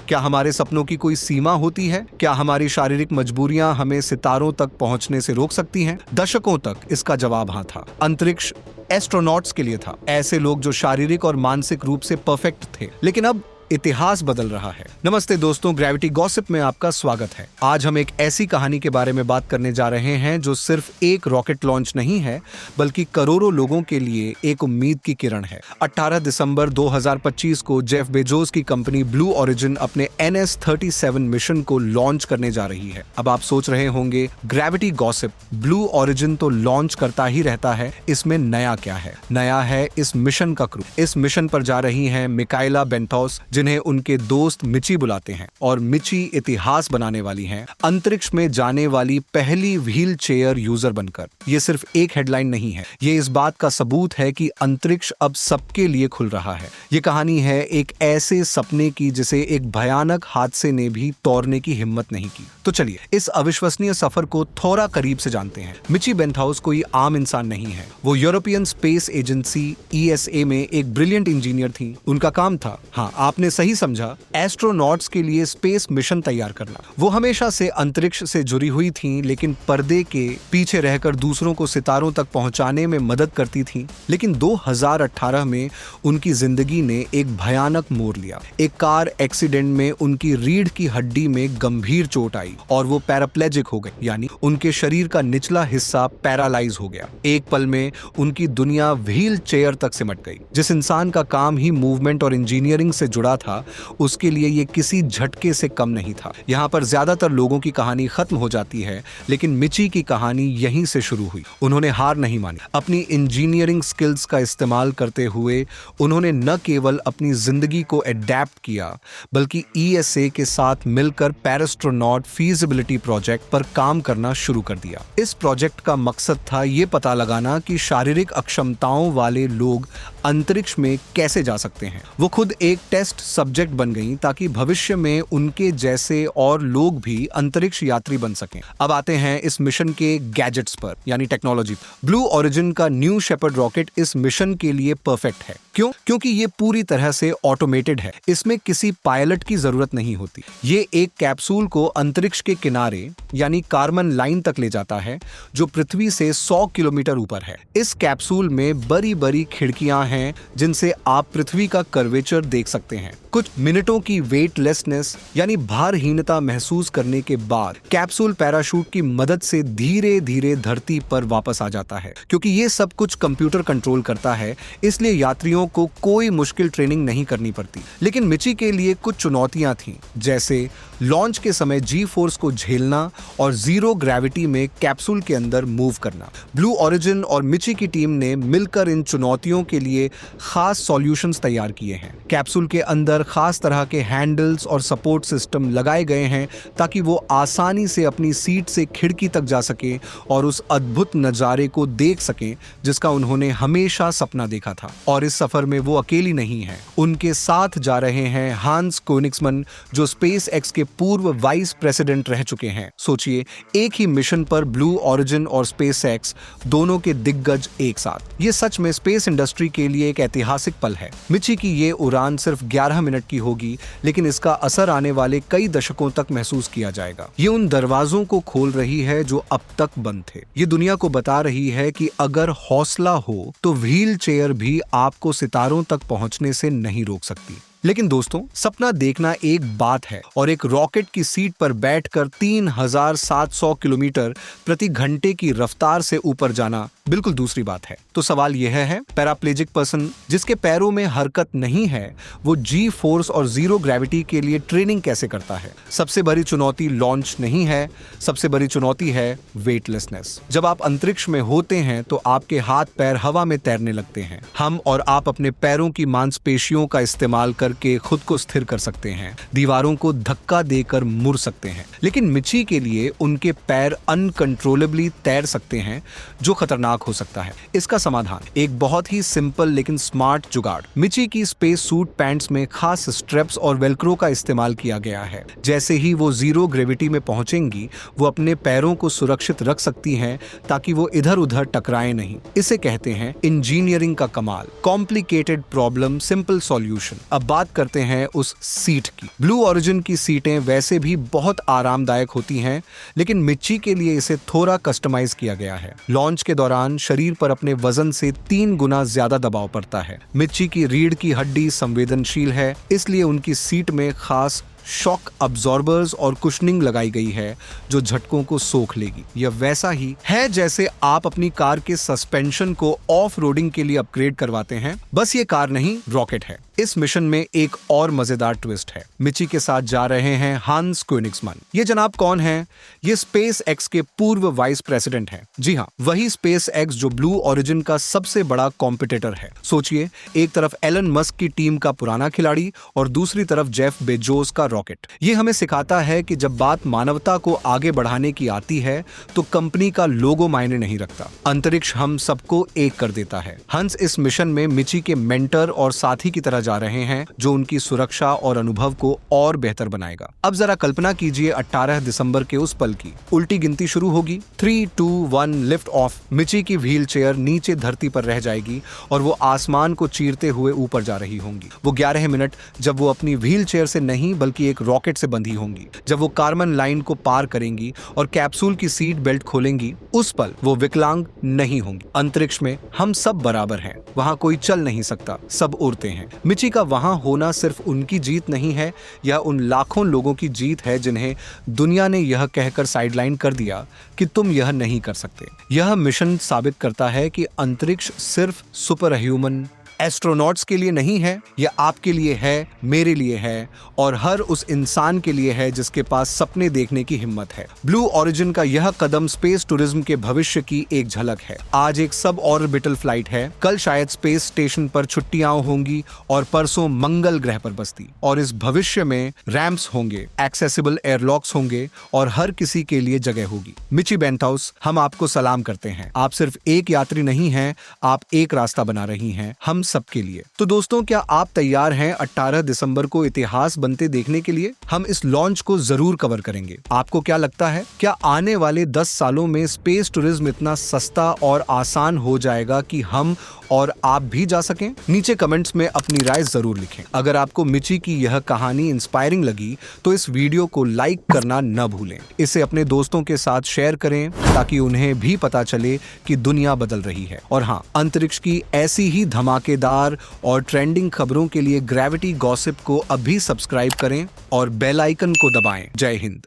क्या हमारे सपनों की कोई सीमा होती है? क्या हमारी शारीरिक मजबूरियां हमें सितारों तक पहुंचने से रोक सकती हैं? दशकों तक इसका जवाब हाँ था। अंतरिक्ष एस्ट्रोनॉट्स के लिए था, ऐसे लोग जो शारीरिक और मानसिक रूप से परफेक्ट थे। लेकिन अब इतिहास बदल रहा है। नमस्ते दोस्तों, ग्रेविटी गॉसिप में आपका स्वागत है। आज हम एक ऐसी कहानी के बारे में बात करने जा रहे हैं जो सिर्फ एक रॉकेट लॉन्च नहीं है, बल्कि करोड़ों लोगों के लिए एक उम्मीद की किरण है। 18 दिसंबर 2025 को जेफ बेजोस की कंपनी ब्लू ओरिजिन अपने NS-37 मिशन को लॉन्च करने जा रही है। अब आप सोच रहे होंगे, ग्रेविटी गॉसिप, ब्लू ओरिजिन तो लॉन्च करता ही रहता है, इसमें नया क्या है? नया है इस मिशन का क्रू। इस मिशन पर जा रही हैं मिकाइला बेंटोस, जिन्हें उनके दोस्त मिची बुलाते हैं, और मिची इतिहास बनाने वाली हैं अंतरिक्ष में जाने वाली पहली व्हील चेयर यूजर बनकर। ये सिर्फ एक हेडलाइन नहीं है, ये इस बात का सबूत है कि अंतरिक्ष अब सबके लिए खुल रहा है। ये कहानी है एक ऐसे सपने की जिसे एक भयानक हादसे ने भी तोड़ने की हिम्मत नहीं की। तो चलिए इस अविश्वसनीय सफर को थोड़ा करीब से जानते हैं। मिची बेंटोस कोई आम इंसान नहीं है। वो यूरोपियन स्पेस एजेंसी ESA में एक ब्रिलियंट इंजीनियर थी। उनका काम था, हाँ आपने सही समझा, एस्ट्रोनॉट्स के लिए स्पेस मिशन तैयार करना। वो हमेशा से अंतरिक्ष से जुड़ी हुई थीं, लेकिन पर्दे के पीछे रहकर दूसरों को सितारों तक पहुंचाने में मदद करती थीं। लेकिन 2018 में उनकी जिंदगी ने एक भयानक मोड़ लिया। एक कार एक्सीडेंट में उनकी रीढ़ की हड्डी में गंभीर चोट आई और वो पैराप्लेजिक हो गए, यानी उनके शरीर का निचला हिस्सा पैरालाइज हो गया। एक पल में उनकी दुनिया व्हील चेयर तक सिमट गई। जिस इंसान का काम ही मूवमेंट और इंजीनियरिंग से जुड़ा था, उसके लिए ये किसी झटके से कम नहीं था। यहाँ पर ज्यादातर लोगों की कहानी खत्म हो जाती है, लेकिन मिची की कहानी यहीं से शुरू हुई। उन्होंने हार नहीं मानी। अपनी इंजीनियरिंग स्किल्स का इस्तेमाल करते हुए उन्होंने न केवल अपनी जिंदगी को एडेप्ट किया, बल्कि ESA के साथ मिलकर पैरास्ट्रोनॉट फीजिबिलिटी प्रोजेक्ट पर काम करना शुरू कर दिया। इस प्रोजेक्ट का मकसद था ये पता लगाना कि शारीरिक अक्षमताओं वाले लोग अंतरिक्ष में कैसे जा सकते हैं। वो खुद एक टेस्ट सब्जेक्ट बन गई ताकि भविष्य में उनके जैसे और लोग भी अंतरिक्ष यात्री बन सकें। अब आते हैं इस मिशन के गैजेट्स पर, यानी टेक्नोलॉजी। ब्लू ओरिजिन का न्यू शेपर्ड रॉकेट इस मिशन के लिए परफेक्ट है। क्यों? क्योंकि ये पूरी तरह से ऑटोमेटेड है। इसमें किसी पायलट की जरूरत नहीं होती। ये एक कैप्सूल को अंतरिक्ष के किनारे यानी कार्बन लाइन तक ले जाता है, जो पृथ्वी से 100 किलोमीटर ऊपर है। इस कैप्सूल में बड़ी बड़ी खिड़कियां हैं जिनसे आप पृथ्वी का कर्वेचर देख सकते हैं। कुछ मिनटों की वेटलेसनेस यानी भारहीनता महसूस करने के बाद कैप्सूल पैराशूट की मदद से धीरे धीरे धरती पर वापस आ जाता है। क्योंकि ये सब कुछ कंप्यूटर कंट्रोल करता है, इसलिए यात्रियों को कोई मुश्किल ट्रेनिंग नहीं करनी पड़ती। लेकिन मिची के लिए कुछ चुनौतियां थीं, जैसे लॉन्च के समय जी फोर्स को झेलना और जीरो ग्रेविटी में कैप्सूल के अंदर मूव करना। ब्लू ओरिजिन और मिची की टीम ने मिलकर इन चुनौतियों के लिए खास सॉल्यूशंस तैयार किए हैं। कैप्सूल के अंदर खास तरह के हैंडल्स और सपोर्ट सिस्टम लगाए गए हैं ताकि वो आसानी से अपनी सीट से खिड़की तक जा सके और उस अद्भुत नजारे को देख सकें जिसका उन्होंने हमेशा सपना देखा था। और इस सफर में वो अकेली नहीं है, उनके साथ जा रहे हैं हांस कोनिग्समैन, जो SpaceX के पूर्व वाइस प्रेसिडेंट रह चुके हैं। सोचिए, एक ही मिशन पर ब्लू ओरिजिन और SpaceX दोनों के दिग्गज एक साथ। ये सच में स्पेस इंडस्ट्री के लिए एक ऐतिहासिक पल है। मिची की ये उड़ान सिर्फ 11 मिनट की होगी, लेकिन इसका असर आने वाले कई दशकों तक महसूस किया जाएगा। ये उन दरवाजों को खोल रही है जो अब तक बंद थे। ये दुनिया को बता रही है कि अगर हौसला हो तो व्हील चेयर भी आपको सितारों तक पहुंचने से नहीं रोक सकती। लेकिन दोस्तों, सपना देखना एक बात है और एक रॉकेट की सीट पर बैठकर 3700 किलोमीटर प्रति घंटे की रफ्तार से ऊपर जाना बिल्कुल दूसरी बात है। तो सवाल यह है, पैराप्लेजिक पर्सन जिसके पैरों में हरकत नहीं है, वो जी फोर्स और जीरो ग्रेविटी के लिए ट्रेनिंग कैसे करता है? सबसे बड़ी चुनौती लॉन्च नहीं है, सबसे बड़ी चुनौती है वेटलेसनेस। जब आप अंतरिक्ष में होते हैं तो आपके हाथ पैर हवा में तैरने लगते हैं। हम और आप अपने पैरों की मांसपेशियों का इस्तेमाल करके खुद को स्थिर कर सकते हैं, दीवारों को धक्का देकर मुड़ सकते हैं। लेकिन मिची के लिए उनके पैर अनकंट्रोलेबली तैर सकते हैं, जो खतरनाक हो सकता है। इसका समाधान एक बहुत ही सिंपल लेकिन स्मार्ट जुगाड़। मिची की स्पेस सूट पैंट्स में खास स्ट्रेप्स और वेल्क्रो का इस्तेमाल किया गया है। जैसे ही वो जीरो ग्रेविटी में पहुंचेंगी, वो अपने पैरों को सुरक्षित रख सकती हैं ताकि वो इधर उधर टकराए नहीं। इसे कहते हैं इंजीनियरिंग का कमाल। Complicated problem simple solution. अब बात करते हैं उस सीट की। ब्लू ओरिजिन की सीटें वैसे भी बहुत आरामदायक होती हैं, लेकिन मिच्ची के लिए इसे थोड़ा कस्टमाइज किया गया है। लॉन्च के दौरान शरीर पर अपने वजन से 3 गुना ज्यादा दबाव पड़ता है। मिच्ची की रीढ़ की हड्डी संवेदनशील है, इसलिए उनकी सीट में खास शॉक अब्जॉर्बर्स और कुशनिंग लगाई गई है जो झटकों को सोख लेगी। यह वैसा ही है जैसे आप अपनी कार के सस्पेंशन को ऑफ रोडिंग के लिए अपग्रेड करवाते हैं। बस ये कार नहीं, रॉकेट है। इस मिशन में एक और मजेदार ट्विस्ट है। मिची के साथ जा रहे हैं हांस कोनिग्समैन। ये जनाब कौन है? ये स्पेस एक्स के पूर्व वाइस प्रेसिडेंट हैं। जी हाँ, वही स्पेस एक्स जो ब्लू ओरिजिन का सबसे बड़ा कॉम्पिटिटर है। सोचिए, एक तरफ एलन मस्क की टीम का पुराना खिलाड़ी और दूसरी तरफ जेफ बेजोस का रॉकेट। ये हमें सिखाता है कि जब बात मानवता को आगे बढ़ाने की आती है तो कंपनी का लोगो मायने नहीं रखता, अंतरिक्ष हम सबको एक कर देता है। हंस इस मिशन में मिची के मेंटर और साथी की तरह जा रहे हैं, जो उनकी सुरक्षा और अनुभव को और बेहतर बनाएगा। अब जरा कल्पना कीजिए 18 दिसंबर के उस पल की। उल्टी गिनती शुरू होगी। 3, 2, 1 लिफ्ट ऑफ। मिची की व्हील चेयर नीचे धरती पर रह जाएगी और वो आसमान को चीरते हुए ऊपर जा रही होंगी। वो 11 मिनट जब वो अपनी व्हील चेयर से नहीं बल्कि एक रॉकेट से बंधी होंगी। जब वो कार्बन लाइन को पार करेंगी और कैप्सूल की सीट बेल्ट खोलेंगी, उस पल वो विकलांग नहीं होंगी। अंतरिक्ष में हम सब बराबर हैं। वहां कोई चल नहीं सकता, सब उड़ते हैं। मिची का वहां होना सिर्फ उनकी जीत नहीं है, यह उन लाखों लोगों की जीत है जिन्हें दुनिया ने यह कहकर साइडलाइन कर दिया कि तुम यह नहीं कर सकते। यह मिशन साबित करता है कि अंतरिक्ष सिर्फ सुपर ह्यूमन एस्ट्रोनॉट्स के लिए नहीं है, यह आपके लिए है, मेरे लिए है और हर उस इंसान के लिए है जिसके पास सपने देखने की हिम्मत है। ब्लू ओरिजिन का यह कदम स्पेस टूरिज्म के भविष्य की एक झलक है। आज एक सब ऑर्बिटल फ्लाइट है, कल शायद स्पेस स्टेशन पर छुट्टियां होंगी और परसों मंगल ग्रह पर बस्ती। और इस भविष्य में रैंप्स होंगे, एक्सेसिबल एयरलॉक्स होंगे और हर किसी के लिए जगह होगी। मिची बेंटहाउस, हम आपको सलाम करते हैं। आप सिर्फ एक यात्री नहीं हैं, आप एक रास्ता बना रही हैं हम सबके लिए। तो दोस्तों, क्या आप तैयार हैं 18 दिसंबर को इतिहास बनते देखने के लिए? हम इस लॉन्च को जरूर कवर करेंगे। आपको क्या लगता है, क्या आने वाले 10 सालों में स्पेस टूरिज्म इतना सस्ता और आसान हो जाएगा कि हम और आप भी जा सकें? नीचे कमेंट्स में अपनी राय जरूर लिखें। अगर आपको मिची की यह कहानी इंस्पायरिंग लगी तो इस वीडियो को लाइक करना न भूलें। इसे अपने दोस्तों के साथ शेयर करें ताकि उन्हें भी पता चले कि दुनिया बदल रही है। और हाँ, अंतरिक्ष की ऐसी ही धमाकेदार और ट्रेंडिंग खबरों के लिए ग्रेविटी गॉसिप को अभी सब्सक्राइब करें और बेल आइकन को दबाएं। जय हिंद।